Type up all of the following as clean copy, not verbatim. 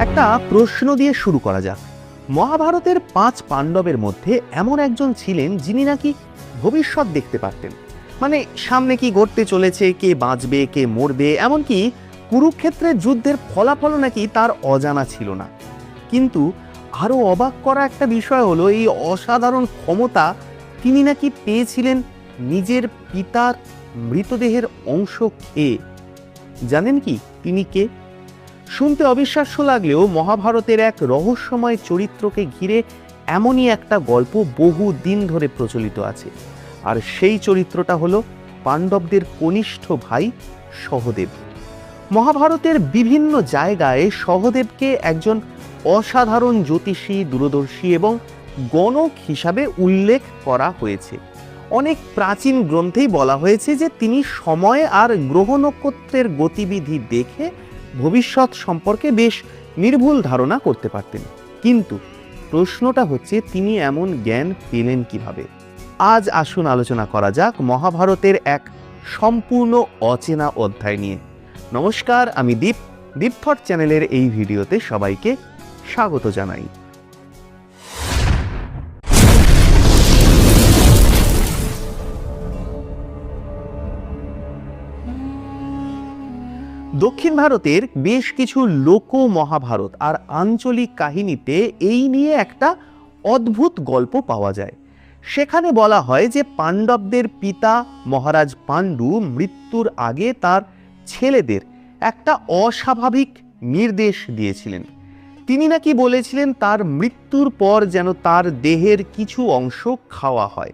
একটা প্রশ্ন দিয়ে শুরু করা যাক। মহাভারতের 5 পাণ্ডবের মধ্যে এমন একজন ছিলেন যিনি নাকি ভবিষ্যৎ দেখতে পারতেন। মানে সামনে কি ঘটতে চলেছে, কে বাঁচবে কে মরবে, এমনকি কুরুক্ষেত্রের যুদ্ধের ফলাফলও নাকি তার অজানা ছিল না। কিন্তু আরো অবাক করা একটা বিষয় হলো, এই অসাধারণ ক্ষমতা তিনি নাকি পেয়েছিলেন নিজের পিতার মৃতদেহের অংশ খেয়ে। জানেন কি তিনি কে? শুনতে অবিশ্বাস্য লাগলেও মহাভারতের এক রহস্যময় চরিত্রকে ঘিরে এমনই একটা গল্প বহু দিন ধরে প্রচলিত আছে। আর সেই চরিত্রটা হলো পাণ্ডবদের কনিষ্ঠ ভাই সহদেব। মহাভারতের বিভিন্ন জায়গায় সহদেবকে একজন অসাধারণ জ্যোতিষী, দূরদর্শী এবং গণক হিসাবে উল্লেখ করা হয়েছে। অনেক প্রাচীন গ্রন্থেই বলা হয়েছে যে তিনি সময় আর গ্রহ নক্ষত্রের গতিবিধি দেখে ভবিষ্যৎ সম্পর্কে বেশ নির্ভুল ধারণা করতে পারতেন। কিন্তু প্রশ্নটা হচ্ছে, তিনি এমন জ্ঞান পেলেন কিভাবে? আজ আসুন আলোচনা করা যাক মহাভারতের এক সম্পূর্ণ অচেনা অধ্যায় নিয়ে। নমস্কার, আমি দীপ থট চ্যানেলের এই ভিডিওতে সবাইকে স্বাগত জানাই। দক্ষিণ ভারতের বেশ কিছু লোক মহাভারত আর আঞ্চলিক কাহিনীতে এই নিয়ে একটা অদ্ভুত গল্প পাওয়া যায়। সেখানে বলা হয় যে পাণ্ডবদের পিতা মহারাজ পাণ্ডু মৃত্যুর আগে তার ছেলেদের একটা অস্বাভাবিক নির্দেশ দিয়েছিলেন। তিনি নাকি বলেছিলেন তার মৃত্যুর পর যেন তার দেহের কিছু অংশ খাওয়া হয়।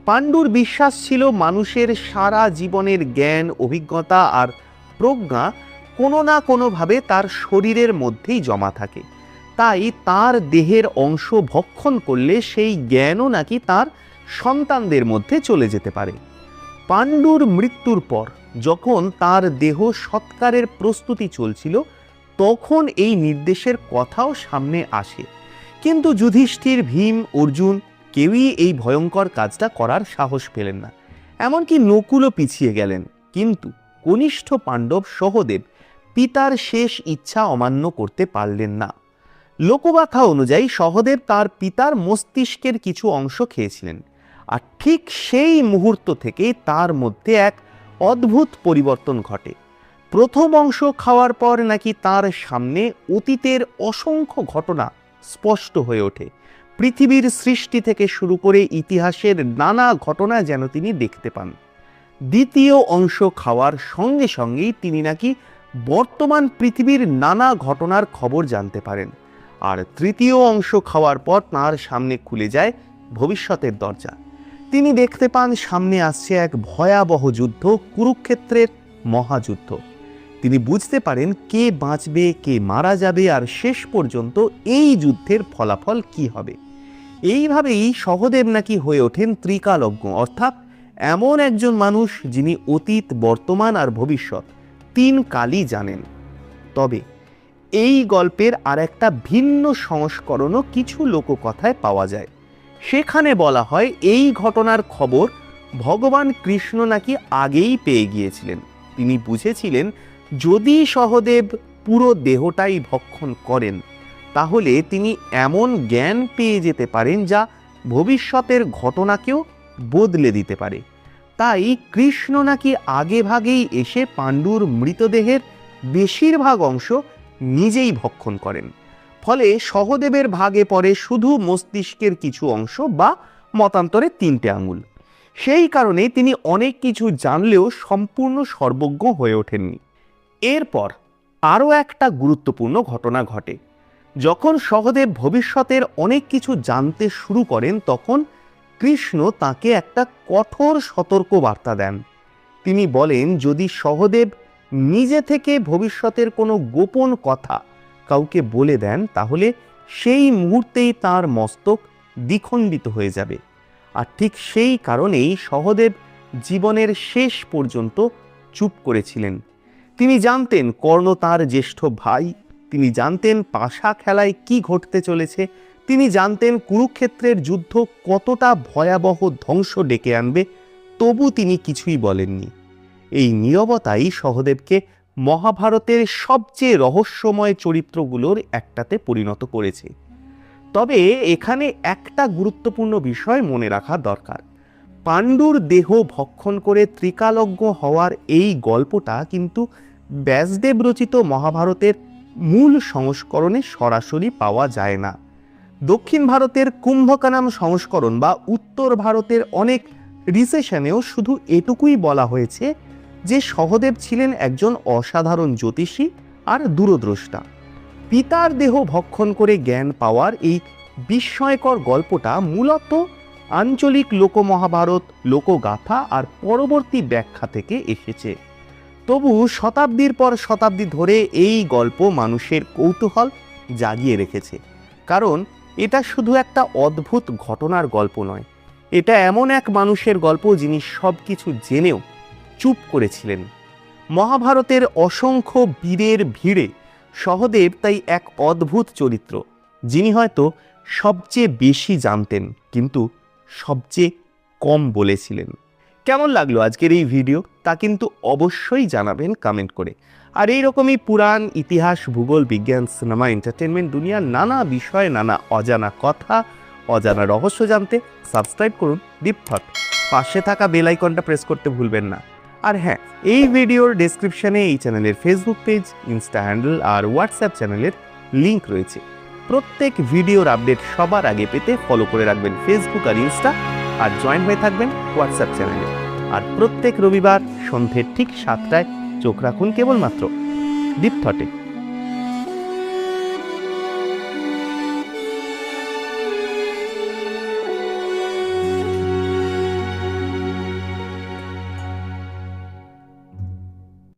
পাণ্ডুর বিশ্বাস ছিল মানুষের সারা জীবনের জ্ঞান, অভিজ্ঞতা আর প্রজ্ঞা কোনো না কোনোভাবে তার শরীরের মধ্যেই জমা থাকে। তাই তার দেহের অংশ ভক্ষণ করলে সেই জ্ঞানও নাকি তার সন্তানদের মধ্যে চলে যেতে পারে। পাণ্ডুর মৃত্যুর পর যখন তার দেহ সৎকারের প্রস্তুতি চলছিল, তখন এই নির্দেশের কথাও সামনে আসে। কিন্তু যুধিষ্ঠির, ভীম, অর্জুন কেউই এই ভয়ঙ্কর কাজটা করার সাহস পেলেন না। এমনকি নকুলও পিছিয়ে গেলেন। কিন্তু কনিষ্ঠ পাণ্ডব সহদেব পিতার শেষ ইচ্ছা অমান্য করতে পারলেন না। লোকবাখ্যা অনুযায়ী সহদেব তার পিতার মস্তিষ্কের কিছু অংশ খেয়েছিলেন। আর ঠিক সেই মুহূর্ত থেকে তার মধ্যে এক অদ্ভুত পরিবর্তন ঘটে। প্রথম অংশ খাওয়ার পর নাকি তার সামনে অতীতের অসংখ্য ঘটনা স্পষ্ট হয়ে ওঠে। পৃথিবীর সৃষ্টি থেকে শুরু করে ইতিহাসের নানা ঘটনা যেন তিনি দেখতে পান। দ্বিতীয় অংশ খাওয়ার সঙ্গে সঙ্গেই তিনি নাকি বর্তমান পৃথিবীর নানা ঘটনার খবর জানতে পারেন। আর তৃতীয় অংশ খাওয়ার পর তাঁর সামনে খুলে যায় ভবিষ্যতের দরজা। তিনি দেখতে পান সামনে আসছে এক ভয়াবহ যুদ্ধ, কুরুক্ষেত্রের মহাযুদ্ধ। তিনি বুঝতে পারেন কে বাঁচবে, কে মারা যাবে, আর শেষ পর্যন্ত এই যুদ্ধের ফলাফল কি হবে। এইভাবেই সহদেব নাকি হয়ে ওঠেন ত্রিকালজ্ঞ, অর্থাৎ এমন একজন মানুষ যিনি অতীত, বর্তমান আর ভবিষ্যৎ 3 কালই জানেন। তবে এই গল্পের আর একটা ভিন্ন সংস্করণও কিছু লোককথায় পাওয়া যায়। সেখানে বলা হয় এই ঘটনার খবর ভগবান কৃষ্ণ নাকি আগেই পেয়ে গিয়েছিলেন। তিনি বুঝেছিলেন যদি সহদেব পুরো দেহটাই ভক্ষণ করেন, তাহলে তিনি এমন জ্ঞান পেয়ে যেতে পারেন যা ভবিষ্যতের ঘটনাকেও বদলে দিতে পারে। তাই কৃষ্ণ নাকি আগে ভাগেই এসে পাণ্ডুর মৃতদেহের বেশিরভাগ অংশ নিজেই ভক্ষণ করেন। ফলে সহদেবের ভাগে পড়ে শুধু মস্তিষ্কের কিছু অংশ, বা মতান্তরে 3টে আঙুল। সেই কারণে তিনি অনেক কিছু জানলেও সম্পূর্ণ সর্বজ্ঞ হয়ে ওঠেননি। এরপর আরও একটা গুরুত্বপূর্ণ ঘটনা ঘটে। যখন সহদেব ভবিষ্যতের অনেক কিছু জানতে শুরু করেন, তখন কৃষ্ণ তাকে একটা কঠোর সতর্ক বার্তা দেন। তিনি বলেন যদি সহদেব নিজে থেকে ভবিষ্যতের কোনো গোপন কথা কাউকে বলে দেন, তাহলে সেই মুহূর্তেই তার মস্তক দ্বিখণ্ডিত হয়ে যাবে। আর ঠিক সেই কারণেই সহদেব জীবনের শেষ পর্যন্ত চুপ করেছিলেন। তিনি জানতেন কর্ণ তার জ্যেষ্ঠ ভাই, তিনি জানতেন পাশা খেলায় কি ঘটতে চলেছে, তিনি জানতেন কুরুক্ষেত্রের যুদ্ধ কতটা ভয়াবহ ধ্বংস ডেকে আনবে, তবু তিনি কিছুই বলেননি। এই নীরবতাই সহদেবকে মহাভারতের সবচেয়ে রহস্যময় চরিত্রগুলোর একটাতে পরিণত করেছে। তবে এখানে একটা গুরুত্বপূর্ণ বিষয় মনে রাখা দরকার। পাণ্ডুর দেহ ভক্ষণ করে ত্রিকালজ্ঞ হওয়ার এই গল্পটা কিন্তু ব্যাসদেব রচিত মহাভারতের মূল সংস্করণে সরাসরি পাওয়া যায় না। দক্ষিণ ভারতের কুম্ভকানাম সংস্করণ বা উত্তর ভারতের অনেক রিসেশনেও শুধু এটুকুই বলা হয়েছে যে সহদেব ছিলেন একজন অসাধারণ জ্যোতিষী আর দূরদ্রষ্টা। পিতার দেহ ভক্ষণ করে জ্ঞান পাওয়ার এই বিস্ময়কর গল্পটা মূলত আঞ্চলিক লোকমহাভারত, লোকগাথা আর পরবর্তী ব্যাখ্যা থেকে এসেছে। তবু শতাব্দীর পর শতাব্দী ধরে এই গল্প মানুষের কৌতূহল জাগিয়ে রেখেছে, কারণ এটা শুধু একটা অদ্ভুত ঘটনার গল্প নয়, এটা এমন এক মানুষের গল্প যিনি সব কিছু জেনেও চুপ করেছিলেন। মহাভারতের অসংখ্য বীরের ভিড়ে সহদেব তাই এক অদ্ভুত চরিত্র, যিনি হয়তো সবচেয়ে বেশি জানতেন কিন্তু সবচেয়ে কম বলেছিলেন। কেমন লাগলো আজকের এই ভিডিও তা কিন্তু অবশ্যই জানাবেন কমেন্ট করে। আর এইরকমই পুরাণ, ইতিহাস, ভূগোল, বিজ্ঞান, সিনেমা, এন্টারটেনমেন্ট, দুনিয়ার নানা বিষয়ে নানা অজানা কথা, অজানা রহস্য জানতে সাবস্ক্রাইব করুন ডিপ থট। পাশে থাকা বেল আইকনটা প্রেস করতে ভুলবেন না। আর হ্যাঁ, এই ভিডিওর ডেসক্রিপশনে এই চ্যানেলের ফেসবুক পেজ, ইনস্টা হ্যান্ডেল আর হোয়াটসঅ্যাপ চ্যানেলের লিঙ্ক রয়েছে। প্রত্যেক ভিডিওর আপডেট সবার আগে পেতে ফলো করে রাখবেন ফেসবুক আর ইনস্টা, আর জয়েন হয়ে থাকবেন হোয়াটসঅ্যাপ চ্যানেলে। আর প্রত্যেক রবিবার সন্ধ্যে ঠিক 7টায় চোখ রাখুন কেবলমাত্র ডিপ থটে।